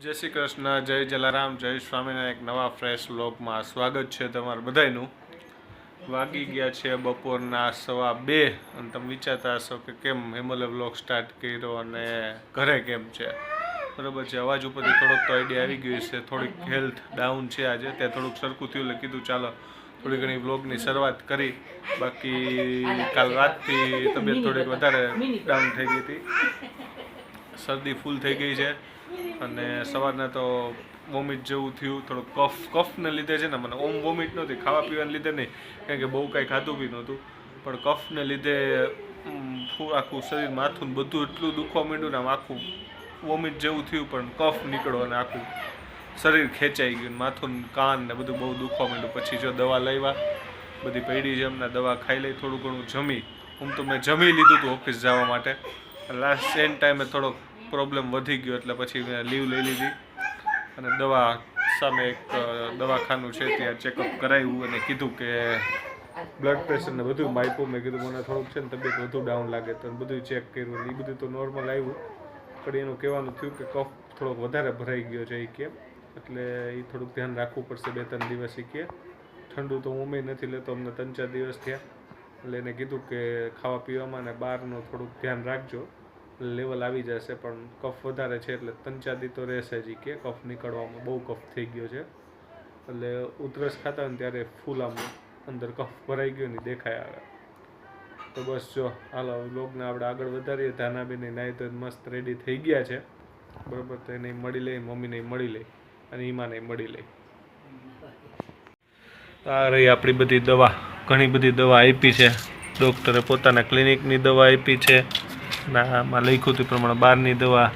જય શ્રી કૃષ્ણ, જય જલારામ, જય સ્વામિનારાયણ. એક નવા ફ્રેશ વ્લોગમાં સ્વાગત છે તમારું બધાયનું. વાગી ગયા છે બપોરના 2:15 અને તમે વિચારતા હશો કે કેમ હેમલે વ્લોગ સ્ટાર્ટ કર્યો અને ઘરે કેમ છે. બરાબર છે, અવાજ ઉપરથી થોડોક તો આઈડિયા આવી ગયું છે. થોડીક હેલ્થ ડાઉન છે આજે, ત્યાં થોડુંક સરખું થયું એટલે કીધું ચાલો થોડી ઘણી વ્લોગની શરૂઆત કરી. બાકી કાલ રાતથી તબિયત થોડીક વધારે ડાઉન થઈ ગઈ હતી, શરદી ફૂલ થઈ ગઈ છે અને સવારના તો વોમિટ જેવું થયું. થોડું કફને લીધે છે ને, મને ઓમ વોમિટ નહોતી, ખાવા પીવાને લીધે નહીં, કારણ કે બહુ કાંઈ ખાધું બી નહોતું, પણ કફને લીધે આખું શરીર, માથું બધું એટલું દુખવા માંડ્યું ને, આમ આખું વોમિટ જેવું થયું, પણ કફ નીકળ્યો અને આખું શરીર ખેંચાઈ ગયું, માથું કાન ને બધું બહુ દુખવા માંડ્યું. પછી જો દવા લાવ્યા, બધી પડી છે એમના, દવા ખાઈ લઈ, થોડું ઘણું જમી. તો મેં જમી લીધું હતું ઓફિસ જવા માટે. લાસ્ટ એન્ડ ટાઈમે થોડોક પ્રોબ્લેમ વધી ગયો એટલે પછી મેં લીવ લઈ લીધી અને દવા સામે એક દવાખાનું છે ત્યાં ચેકઅપ કરાવ્યું અને કીધું કે બ્લડ પ્રેશર ને બધું માપ્યું. મેં કીધું મને થોડુંક છે ને તબિયત વધુ ડાઉન લાગે તો બધું ચેક કર્યું, એ બધું તો નોર્મલ આવ્યું, પણ એનું કહેવાનું થયું કે કફ થોડોક વધારે ભરાઈ ગયો છે એ કે, એટલે એ થોડુંક ધ્યાન રાખવું પડશે 2-3 દિવસ. એ કે ઠંડુ તો હું નથી લેતો, અમને 3-4 દિવસ થયા, એટલે એને કીધું કે ખાવા પીવામાં ને બહારનું થોડુંક ધ્યાન રાખજો, લેવલ આવી જશે, પણ કફ વધારે છે એટલે 3-4 દી તો રહેશે જ. કે કફ નીકળવામાં બહુ કફ થઈ ગયો છે, એટલે ઉધરસ ખાતા હોય ને ત્યારે ફૂલ આમ અંદર કફ ભરાઈ ગયો ને દેખાય આવે. તો બસ જો હાલો વ્લોગને આપણે આગળ વધારીએ. ધાનાબેન નાહી તો મસ્ત રેડી થઈ ગયા છે, બરાબર, તો એને મળી લઈ, મમ્મીને મળી લઈ અને ઈમાને મળી લઈ. આ રહી આપણી બધી દવા, ઘણી બધી દવા આપી છે ડૉક્ટરે, પોતાના ક્લિનિકની દવા આપી છે, આમાં લખ્યું હતું પ્રમાણે બહારની દવા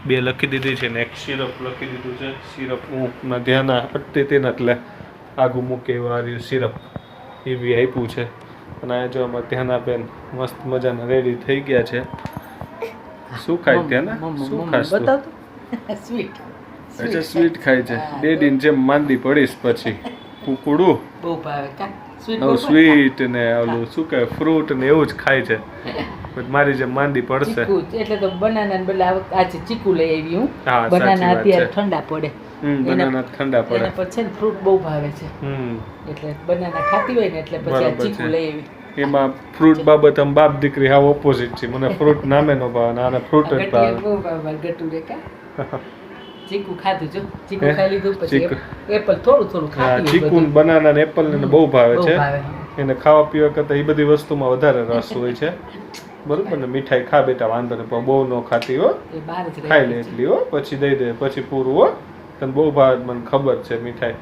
2 લખી દીધી છે ને એક સિરપ લખી દીધું છે. સિરપ હું ધ્યાન અટતી હતી ને એટલે આગું મૂકે એવું આ રહ્યું સિરપ, એ બી આપ્યું છે. અને આ જો આમાં ધ્યાનાબેન મસ્ત મજાના રેડી થઈ ગયા છે. શું ખાય ધ્યાના, શું ખાસ તું? સ્વીટ. અચ્છા, સ્વીટ ખાય છે. ડેડીને જેમ માંદી પડીશ પછી કુકડું બહુ ભાવે કા સ્વીટ ને ઓલું શું કહે ફ્રૂટ ને એવું જ ખાય છે. મારી જેમ માંદી પડશે એટલે તો બનાના ને બદલે આજે ચીકુ લઈ આવી હું. બનાના અત્યારે ઠંડા પડે, બનાના ઠંડા પડે, એના પર છે ને ફ્રૂટ બહુ ભાવે છે, એટલે બનાના ખાતી હોય ને એટલે પછી આ ચીકુ લઈ આવી. એમાં ફ્રૂટ બાબત આમ બાપ દીકરી હાવ ઓપોઝિટ છે. મને ફ્રૂટ નામે નો ભાવે, આને ફ્રૂટ જ ભાવે. બહુ ભાવે ગટુરે કા. ચીકુ ખાધું જો, ચીકુ ખાઈ લીધું, પછી એપલ થોડું ખાતી. ચીકુ બનાના ને એપલ ને બહુ ભાવે છે એને. ખાવા પીવા કરતા એ બધી વસ્તુમાં વધારે રસ હોય છે, બરોબર ને. મીઠાઈ ખા બેટા, વાંધો નહીં, પણ બહુ ન ખાતી હો, ખાઈ લે એટલી હો, પછી દઈ દે પછી પૂરું હો. તને બહુ ભાવે, મને ખબર છે. મીઠાઈ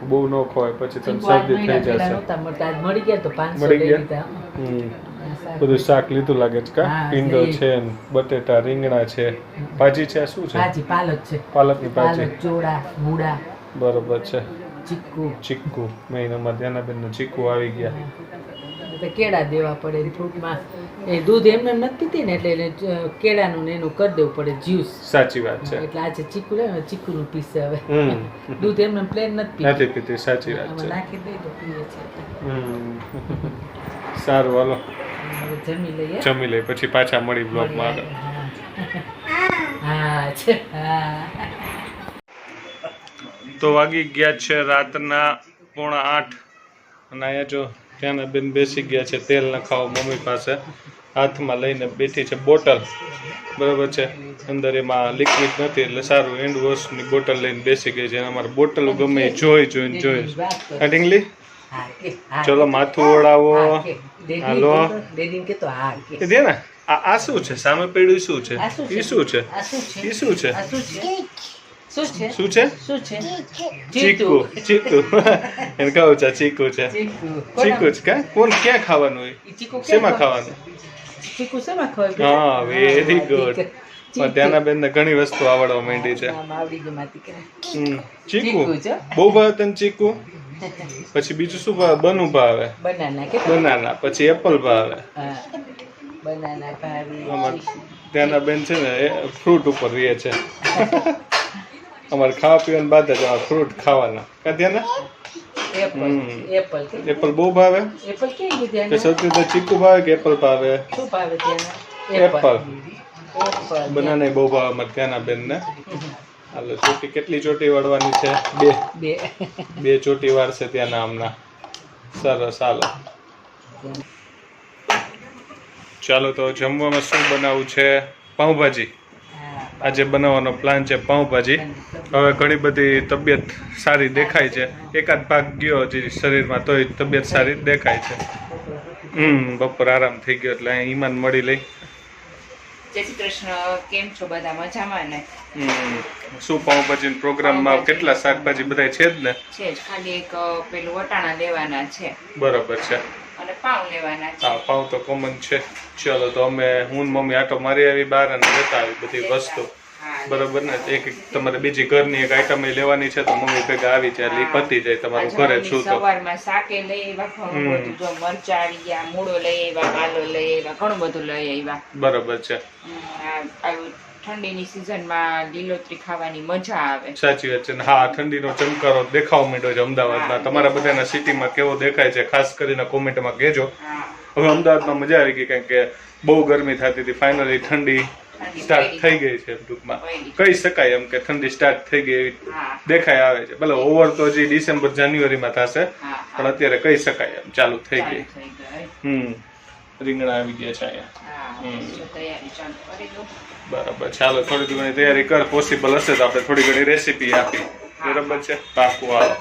બહુ ન ખવાય પછી તને શરદી થઈ જશે. મળી ગયા. બધું શાક લીધું લાગે છે કા, ભીંડો છે, બટેટા, રીંગણા છે, ભાજી છે. શું છે? ભાજી પાલક છે, પાલકની ભાજી, જોડા, મૂળા, બરોબર છે. ચીકુ મહિનામાં ધ્યાનાબેન નો ચીકુ આવી ગયા. કેળા દેવા પડે ફ્રૂટમાં. એ દૂધ એમને નથી પીતી ને એટલે કેળાનું ને એનું કરી દેવું પડે જ્યુસ. સાચી વાત છે. એટલે આજે ચીકુ લે, ચીકુનું પીસે હવે. દૂધ એમને પ્લેન નથી પીતી. સાચી વાત છે. નાખી દઈ તો પીએ છે. સારું હાલો જમી લઈએ, જમી લઈએ પછી પાછા મળી બ્લોગમાં આગળ. તો વાગી ગયા છે રાતના 7:45 અને અહીંયા જો ધ્યાનાબેન બેસી ગયા છે તેલ નખાવો મમ્મી પાસે, હાથમાં લઈને બેઠી છે બોટલ, બરાબર છે. અંદર એમાં લિક્વિડ નથી એટલે સારું, હેન્ડ વોશની બોટલ લઈને બેસી ગઈ છે. અમારે બોટલો ગમે જોઈને ઢીંગલી. ચલો માથું ઓળાવો. હાલો દે ને. આ શું છે સામે પડ્યું? શું છે? એ શું છે? એ શું છે? શું છે? ચીકુ. એને કહું છે ચીકુ છે. ચીકુ છે કા? કોણ ક્યાં ખાવાનું હોય? શેમાં ખાવાનું? હા, વેરી ગુડ. ધ્યાનાબેન ને ઘણી વસ્તુ આવડવા માંડી છે. ચીકુ બહુ ભાવે તને? ચીકુ પછી બીજું શું ભાવે? બનું ભાવે, બનાના, પછી એપલ ભાવે. ધ્યાનાબેન છે ને એ ફ્રૂટ ઉપર રહે છે. અમારે ખાવા પીવાની બાદ જ અમારે ફ્રૂટ ખાવાના કા ધ્યાના. એપલ બહુ ભાવે. સૌથી તો ચીકુ ભાવે કે એપલ ભાવે? એપલ. બનાના બહુ ભાવે અમારે ધ્યાનાબેન ને. હાલો ચોટી કેટલી ચોટી વાળવાની છે? 2. 2 ચોટી વાળશે ત્યાંના હમણાં. સરસ હાલો. ચાલો તો જમવામાં શું બનાવવું છે? પાઉંભાજી. આજે બનાવવાનો પ્લાન છે પાઉંભાજી. હવે ઘણી બધી તબિયત સારી દેખાય છે, એકાદ ભાગ ગયો હજી શરીરમાં તોય તબિયત સારી દેખાય છે. બપોર આરામ થઈ ગયો એટલે અહીં ઈમાન મળી લઈ. જય શ્રી કૃષ્ણ, કેમ છો બધા? મજામાં ને? શું પાઉંભાજી પ્રોગ્રામમાં કેટલા શાકભાજી બધા છે જ ને? છે જ, ખાલી એક પેલું વટાણા લેવાના છે બરોબર છે. અને પાઉં લેવાના છે. હા, પાઉં તો કોમન છે. ચલો તો અમે હું ને મમ્મી આટો મારી આવી બહાર અને લેતા આવી બધી વસ્તુ. બરોબર ને? એક તમારે બીજી ઘરની એક આઈટમ લેવાની છે તો મમ્મી ભેગા આવી જાય એટલે ઈ પતી જાય તમારું ઘરે શું તો. સવારમાં શાકે લઈ આવ્યા, ઘણું બધું, જો મરચા આવી ગયા, મૂળો લઈ આવ્યા, પાલો લઈ આવ્યા, ઘણું બધું લઈ આવ્યા. બરોબર છે. ઠંડીની સિઝનમાં લીલોતરી ખાવાની મજા આવે. સાચી વાત છે ને. હા, ઠંડીનો ચમકારો દેખાવા માંડ્યો છે અમદાવાદમાં. તમારા બધાના સિટીમાં કેવો દેખાય છે ખાસ કરીને કોમેન્ટમાં કહેજો. હવે અમદાવાદમાં મજા આવી ગઈ કારણ કે બહુ ગરમી થતી હતી, ફાઇનલી ઠંડી સ્ટાર્ટ થઈ ગઈ છે. ટૂંકમાં કહી શકાય એમ કે ઠંડી સ્ટાર્ટ થઈ ગઈ એવી દેખાય આવે છે. ભલે ઓવર તો હજી ડિસેમ્બર જાન્યુઆરીમાં થશે પણ અત્યારે કહી શકાય એમ ચાલુ થઈ ગઈ. રીંગણા આવી ગયા છે અહીંયા. બરાબર, ચાલો થોડી ઘણી તૈયારી કર. પોસિબલ હશે તો આપણે થોડી ઘણી રેસીપી આપી. બરાબર છે, પાકું. હાલો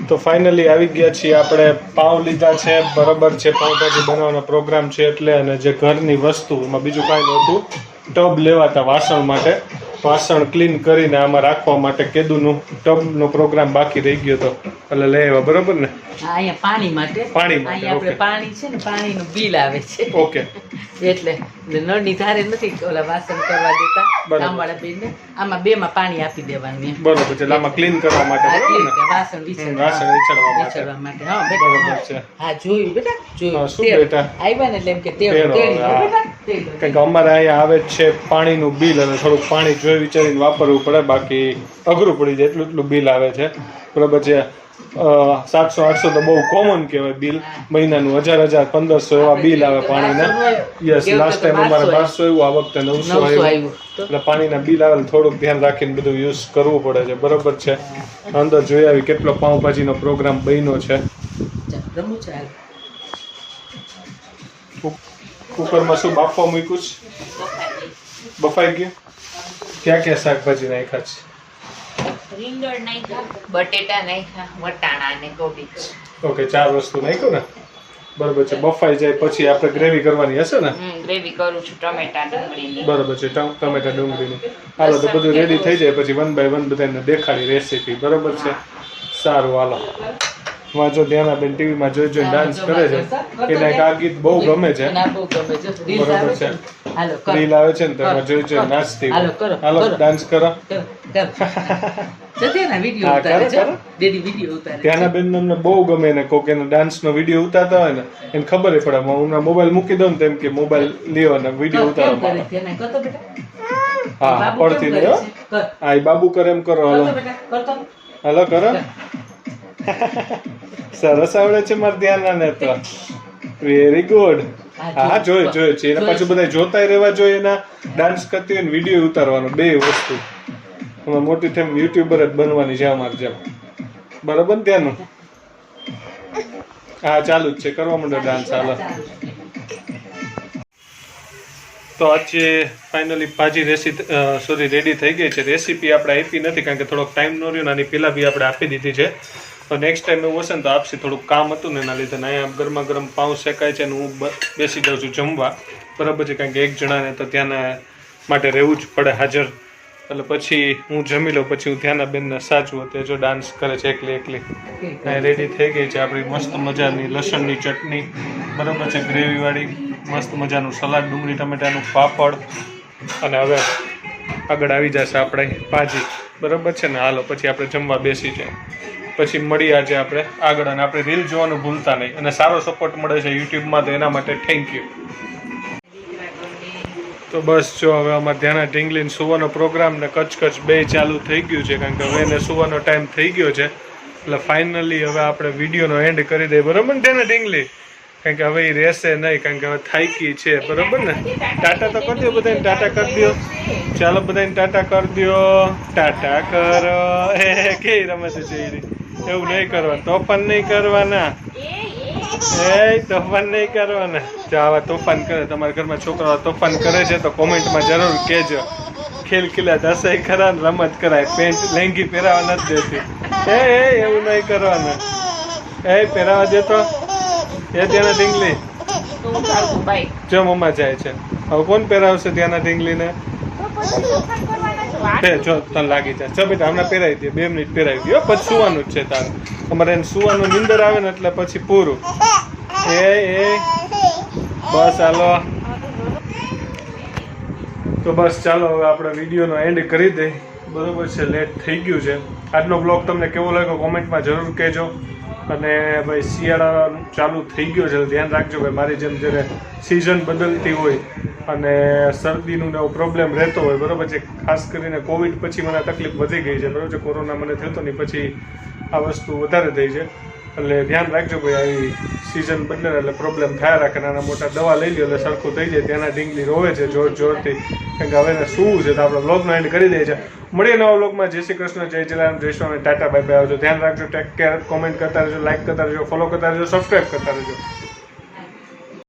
તો ફાઇનલી આવી ગયા છીએ આપણે. પાઉં લીધા છે. બરાબર છે, પાઉંભાજી બનાવવાનો પ્રોગ્રામ છે એટલે. અને જે ઘરની વસ્તુ એમાં બીજું કાંઈ નહોતું. ટબ લેવાતા વાસણ માટે, વાસણ ક્લીન કરીને આમાં રાખવા માટે કેદુનું ટબનો પ્રોગ્રામ બાકી રહી ગયો હતો એટલે લઈ આવ્યા. બરોબર ને? અહીંયા પાણી માટે. અહીંયા આપણે પાણી છે ને, પાણીનું બિલ આવે છે. ઓકે. એટલે નળની ધારે નથી ઓલા વાસણ કરવા દેતા કામવાળા બેનને. આમાં 2 માં પાણી આપી દેવાનું એમ. બરોબર છે, એટલે આમાં ક્લીન કરવા માટે. વાસણ વિછળવા માટે. હા બરોબર છે. હા, જોયું બેટા, જોયું. શું બેટા? આવ્યા ને એટલે એમ કે તેલ કારણ કે અમારે અહીંયા આવે છે પાણીનું બિલ અને થોડુંક પાણી જોઈ વિચારીને વાપરવું પડે, બાકી અઘરું પડી જાય એટલું બિલ આવે છે. બરાબર છે. 700-800 તો બહુ કોમન કહેવાય બિલ. મહિનાનું 1000-1500 એવા બિલ આવે પાણીના. યસ, લાસ્ટ ટાઈમ અમારે 1200 એવું, આ વખતે 900 આવ્યું. એટલે પાણીના બિલ આવે થોડુંક ધ્યાન રાખીને બધું યુઝ કરવું પડે છે. બરોબર છે. અંદર જોઈ આવી કેટલો પાઉંભાજીનો પ્રોગ્રામ બન્યો છે. કુકરમાં શું બાફવા મૂક્યું છે? બફાઈ ગયું. ક્યાં ક્યાં શાકભાજી નાખ્યા છે? રીંગણ નાખ્યા, બટેટા નાખ્યા, વટાણા અને કોબીજ. ઓકે, 4 વસ્તુ નાખ્યું ને? બરોબર છે. બફાઈ જાય પછી આપણે ગ્રેવી કરવાની હશે ને? ગ્રેવી કરું છું ટમેટા ડુંગળીની. બરોબર છે, ટમેટા ડુંગળીની. હાલો તો બધું રેડી થઈ જાય પછી 1 by 1 બધાને દેખાડી રેસીપી. બરોબર છે, સારું. હાલો વાંચો. ધ્યાનાબેન ટીવીમાં જોઈ ડાન્સ કરે છે. એને આ ગીત બહુ ગમે છે. બરોબર છે. રીલ આવે છે ને તો એમાં જોઈ નાચતી. હાલો ડાન્સ કરો. ધ્યાનાબેન અમને બહુ ગમે ને કોક એનો ડાન્સનો વિડીયો ઉતારતા હોય ને એને ખબર પડે. હું મોબાઈલ મૂકી દઉં ને તેમ કે મોબાઈલ લ્યો અને વિડીયો ઉતારો. હા, પડતી નહીં. હા, એ બાબુ કરે એમ કરો. હાલો હાલો કરો. સરસ આવડે છે મારે ધ્યાન તો. Very good. હા, જોયું છે. એના પાછું બધા જોતા રહેવા જોઈએ. એના ડાન્સ કરતી હોય ને વિડીયો ઉતારવાનો, 2 વસ્તુ. એમાં મોટી થઈને યુટ્યુબર જ બનવાની છે અમારે જેમ. બરોબર ને ત્યાંનું? હા, ચાલુ જ છે. કરવા માંડો ડાન્સ. હાલો તો આજે ફાઇનલી ભાજી રેડી થઈ ગઈ છે. રેસીપી આપણે આપી નથી કારણ કે થોડોક ટાઈમ ન રહ્યો. આની પહેલાં બી આપણે આપી દીધી છે. તો નેક્સ્ટ ટાઈમ એવું હશે ને તો આપશે. થોડુંક કામ હતું ને એના લીધે. અહીંયા ગરમા ગરમ પાઉં શેકાય છે અને હું બેસી જાઉં છું જમવા. બરાબર છે, કારણ કે એક જણાને તો ત્યાંના માટે રહેવું જ પડે હાજર. એટલે પછી હું જમી લઉં પછી હું ધ્યાનાબેનને સાચું. તે જો ડાન્સ કરે છે એકલી. અહીંયા રેડી થઈ ગઈ છે આપણી મસ્ત મજાની લસણની ચટણી. બરાબર છે, ગ્રેવીવાળી મસ્ત મજાનું સલાડ, ડુંગળી ટમેટાનું પાપડ. અને હવે આગળ આવી જશે આપણે ભાજી. બરાબર છે ને? હાલો પછી આપણે જમવા બેસી જાય. પછી મળી આજે આપણે આગળ. અને આપણે રીલ જોવાનું ભૂલતા નહીં. અને સારો સપોર્ટ મળે છે યુટ્યુબમાં તો એના માટે થેન્ક યુ. તો બસ જો હવે અમારે ધ્યાના ઢીંગલીને સુવાનો પ્રોગ્રામ ને કચકચ 2 ચાલુ થઈ ગયું છે કારણ કે હવે એને સુવાનો ટાઈમ થઈ ગયો છે. એટલે ફાઇનલી હવે આપણે વિડીયોનો એન્ડ કરી દઈએ. બરાબર ને ધ્યાના ઢીંગલી? કારણ કે હવે એ રહેશે નહીં, કારણ કે હવે થાકી છે, બરોબર ને? ટાટા તો કરી દો બધાને, ટાટા કરી દો. ચાલો બધાને ટાટા કરી દો, ટાટા કરો. કે રમત છે એવું નહીં કરવાનું, તોફાન નહીં કરવાના, તોફાન નહીં કરવાના. જો આવા તોફાન કરે, તમારા ઘરમાં છોકરાઓ તોફાન કરે છે તો કોમેન્ટમાં જરૂર કહેજો. ખેલખીલા દસાઈ ખરા ને રમત કરાય, પેન્ટ લેંગી પહેરાવા નથી દેતી. એવું નહીં કરવાનું. પહેરાવા દેતો એ ત્યાંના ઢીંગલી તું ચાલતું બાય જો મમ્મા જાય છે. હવે કોણ પહેરાવશે ત્યાંના ઢીંગલીને? તો પછી તોફાન કરવાના છો. વાત જો તને લાગી જાય. ચાલ બેટા હમણાં પહેરાવી દે, 2 મિનિટ પહેરાવી દો, પછી સુવાનું જ છે તારે. અમારે એને સુવાનું નીંદર આવે ને એટલે પછી પૂરું. બસ હાલો, તો બસ ચાલો હવે આપણે વિડીયોનો એન્ડ કરી દઈએ. બરોબર છે, લેટ થઈ ગયું છે. આજનો બ્લોગ તમને કેવો લાગ્યો કોમેન્ટમાં જરૂર કહેજો. અને ભાઈ શિયાળા ચાલુ થઈ ગયો છે, ધ્યાન રાખજો ભાઈ. મારી જેમ જ્યારે સિઝન બદલતી હોય અને શરદીનું ને એવો પ્રોબ્લેમ રહેતો હોય, બરાબર છે. ખાસ કરીને કોવિડ પછી મને તકલીફ વધી ગઈ છે, બરાબર છે. કોરોના મને થયો હતો ને પછી આ વસ્તુ વધારે થઈ છે, એટલે ધ્યાન રાખજો ભાઈ. આવી સિઝન બદલે એટલે પ્રોબ્લેમ થયા રાખે. નાના મોટા દવા લઈ લો એટલે સરખું થઈ જાય. ત્યાંના ઢીંગલી રોવે છે જોર જોરથી, કારણ કે હવે એને શું છે તો આપણે બ્લોગનો એન્ડ કરી દઈએ છીએ. મળીએ નવા બ્લોગમાં. જય શ્રી કૃષ્ણ, જય જલારામ, જય સ્વામી, ટાટા, બાય બાય. આવજો. ધ્યાન રાખજો, ટેક કેર. કોમેન્ટ કરતા રહેજો, લાઈક કરતા રહેજો, ફોલો કરતા રહેજો, સબસ્ક્રાઈબ કરતા રહેજો.